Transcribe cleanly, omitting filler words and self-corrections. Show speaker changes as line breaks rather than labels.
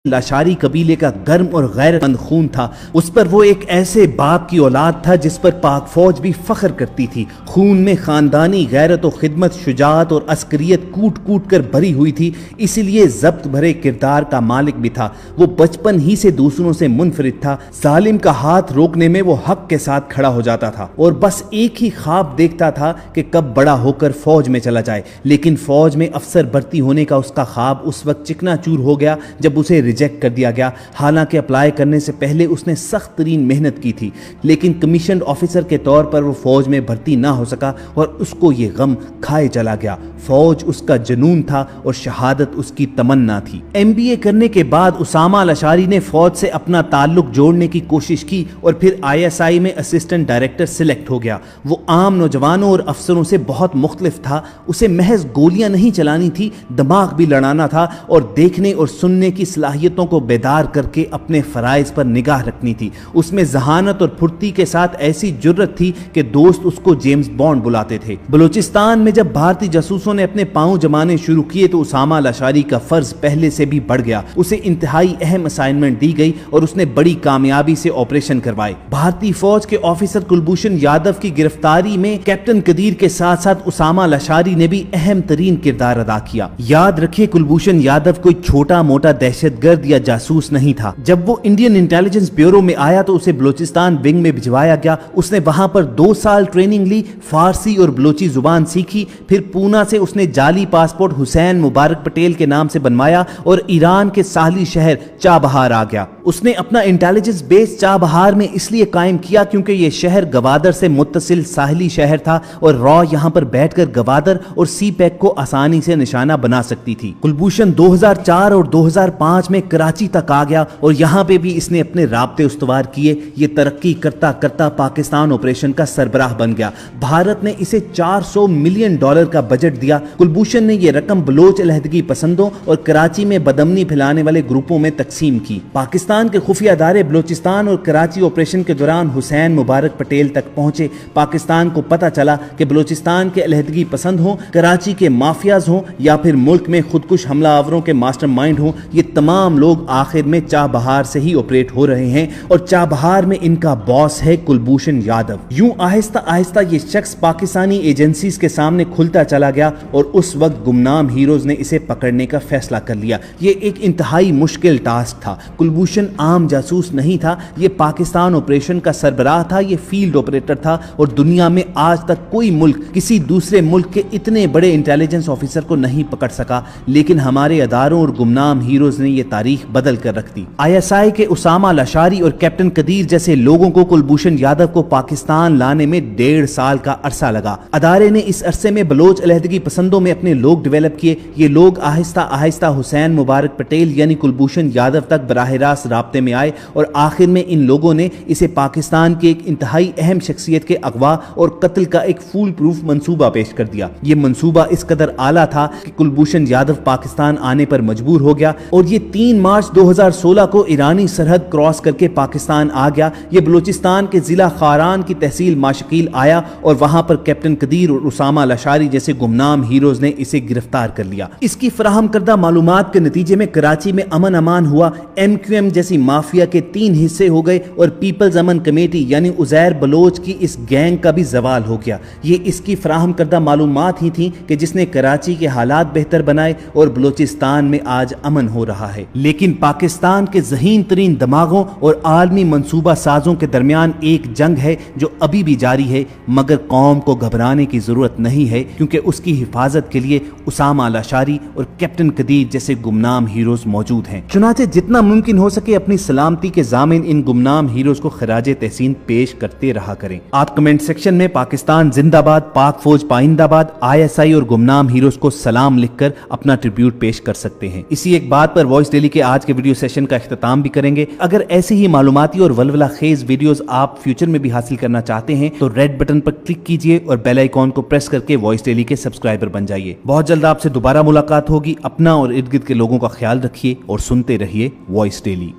लाशारी कबीले का गर्म और गैरतमंद खून था। उस पर वो एक ऐसे बाप की औलाद था जिस पर पाक फौज भी फख्र करती थी। खून में खानदानी गैरत और खिदमत, शुजाअत और अस्करियत कूट कूट कर भरी हुई थी, इसीलिए जब्त भरे किरदार का मालिक भी था। वो बचपन ही से दूसरों से मुनफरिद था। जालिम का हाथ रोकने में वो हक के साथ खड़ा हो जाता था और बस एक ही ख्वाब देखता था कि कब बड़ा होकर फौज में चला जाए। लेकिन फौज में अफसर भर्ती होने का उसका ख्वाब उस वक्त चिकनाचूर हो गया जब उसे रिजेक्ट कर दिया गया। हालांकि अप्लाई करने से पहले उसने सख्त तरीन मेहनत की थी, लेकिन कमीशन ऑफिसर के तौर पर वो फौज में भर्ती ना हो सका और उसको ये गम खाए चला गया। फौज उसका जुनून था और शहादत उसकी तमन्ना थी। MBA करने के बाद उसामा अल-अशारी ने फौज से अपना ताल्लुक जोड़ने की कोशिश की और फिर ISI में असिस्टेंट डायरेक्टर सिलेक्ट हो गया। वो आम नौजवानों और अफसरों से बहुत मुख्तलिफ था। उसे महज गोलियां नहीं चलानी थी, दिमाग भी लड़ाना था और देखने और सुनने की सलाहियतों को बेदार करके अपने फराइज पर निगाह रखनी थी। उसमें जहानत और फुर्ती के साथ ऐसी जुर्रत थी कि दोस्त उसको जेम्स बॉन्ड बुलाते थे। बलूचिस्तान में जब भारतीय जासूसों ने अपने पांव जमाने शुरू किए तो उसामा अल-अशारी का फर्ज पहले से भी बढ़ गया। उसे इंतहाई अहम असाइनमेंट दी गई और उसने बड़ी कामयाबी से ऑपरेशन करवाए। भारतीय फौज के ऑफिसर कुलभूषण यादव की गिरफ्तारी में कैप्टन कदीर के साथ साथ उसामा अल-अशारी ने भी अहम तरीन किरदार अदा किया। याद रखिए, कुलभूषण यादव कोई छोटा मोटा दहशतगर्द या जासूस नहीं था। जब वो इंडियन इंटेलिजेंस ब्यूरो में आया तो उसे बलूचिस्तान विंग में भिजवाया गया। उसने वहां पर 2 साल ट्रेनिंग ली, फारसी और बलूची जुबान सीखी। फिर पूना से उसने जाली पासपोर्ट हुसैन मुबारक पटेल के नाम से बनवाया और ईरान के साहली शहर चाबहार आ गया। उसने अपना इंटेलिजेंस बेस चाबहार में इसलिए कायम किया क्योंकि यह शहर गवादर से मुत्तसिल साहली शहर था और रॉ यहां पर बैठकर गवादर और सी पैक को आसानी से निशाना बना सकती थी। कुलभूषण 2004 और 2005 में कराची तक आ गया और यहां पे भी इसने अपने राब्ते उस्तवार किए। ये तरक्की करता करता पाकिस्तान ऑपरेशन का सरबराह बन गया। भारत ने इसे $400 मिलियन का बजट दिया। कुलभूषण ने यह रकम बलोच अलहदगी पसंदों और कराची में बदमनी फैलाने वाले ग्रुपों में तकसीम की। पाकिस्तान के खुफिया अदारे बलूचिस्तान और कराची ऑपरेशन के दौरान हुसैन मुबारक पटेल तक पहुंचे। पाकिस्तान को पता चला कि बलूचिस्तान के अलहदगी पसंद हों, कराची के माफियाज हों या फिर मुल्क में खुदकुश हमलावरों के मास्टरमाइंड हों, ये तमाम लोग आखिर में चाबहार से ही ऑपरेट हो रहे हैं और चाबहार में इनका बॉस है कुलभूषण यादव। यूं आहिस्ता आहिस्ता ये शख्स पाकिस्तानी एजेंसीज के सामने खुलता चला गया और उस वक्त गुमनाम हीरोज ने इसे पकड़ने का फैसला कर लिया। ये एक इंतहाई मुश्किल टास्क था। कुलभूषण आम जासूस नहीं था, ये पाकिस्तान ऑपरेशन का सरबराह था, ये फील्ड ऑपरेटर था और दुनिया में आज तक कोई मुल्क किसी दूसरे मुल्क के इतने बड़े इंटेलिजेंस ऑफिसर को नहीं पकड़ सका। लेकिन हमारे अदारों और गुमनाम हीरोज ने यह तारीख बदल कर रख दी। ISI के उसामा अल-अशारी और कैप्टन कदीर जैसे लोगों को कुलभूषण यादव को पाकिस्तान लाने में 1.5 साल का अरसा लगा। अदारे ने इस अरसे में बलोच अलहदगी पसंदों में अपने लोग डेवलप किए। ये लोग आहिस्ता आहिस्ता हुसैन मुबारक पटेल यानी कुलभूषण यादव तक बराह रास्त राब्ते में आए और आखिर में इन लोगों ने इसे पाकिस्तान के एक इंतहाई अहम शख्सियत के अगवा और कत्ल का एक फूल प्रूफ मंसूबा पेश कर दिया। ये मंसूबा इस कदर आला था कि कुलभूषण यादव पाकिस्तान आने पर मजबूर हो गया और ये 3 मार्च 2016 को ईरानी सरहद क्रॉस करके पाकिस्तान आ गया। ये बलूचिस्तान के जिला खारान की तहसील माशकील आया और वहां पर कैप्टन कदीर और उसामा अल-अशारी जैसे गुमनाम हीरोज ने इसे गिरफ्तार कर लिया। इसकी फराहम करदा मालूमात के नतीजे में कराची में अमन अमान हुआ। MQM जैसी माफिया के 3 हिस्से हो गए और पीपल्स अमन कमेटी यानी उजैर बलोच की इस गैंग का भी जवाल हो गया। ये इसकी फराहम करदा मालूमात ही थी कि जिसने कराची के हालात बेहतर बनाए और बलूचिस्तान में आज अमन हो रहा है। लेकिन पाकिस्तान के ज़हीन तरीन दिमागों और आलमी मंसूबा साजों के दरमियान एक जंग है जो अभी भी जारी है, मगर कौम को घबराने की जरूरत नहीं है क्योंकि उसकी हिफाजत के लिए उसामा अल-अशारी और कैप्टन कदीर जैसे गुमनाम हीरोज मौजूद हैं। चुनाचे जितना मुमकिन हो सके अपनी सलामती के जामिन इन गुमनाम हीरोज को खराजे तहसीन पेश करते रहा करें। आप कमेंट सेक्शन में पाकिस्तान जिंदाबाद, पाक फौज पाइंदाबाद, ISI और गुमनाम हीरोज को सलाम लिखकर अपना ट्रिब्यूट पेश कर सकते हैं। इसी एक बात पर वॉइस डेली के आज के वीडियो सेशन का इख्तिताम भी करेंगे। अगर ऐसी ही मालूमाती और वलवला खेज वीडियोस आप फ्यूचर में भी हासिल करना चाहते हैं तो रेड बटन पर क्लिक कीजिए और बेल आइकॉन को प्रेस करके वॉइस डेली के सब्सक्राइबर बन जाइए। बहुत जल्द आपसे दोबारा मुलाकात होगी। अपना और इर्द गिर्द के लोगों का ख्याल रखिए और सुनते रहिए वॉइस डेली।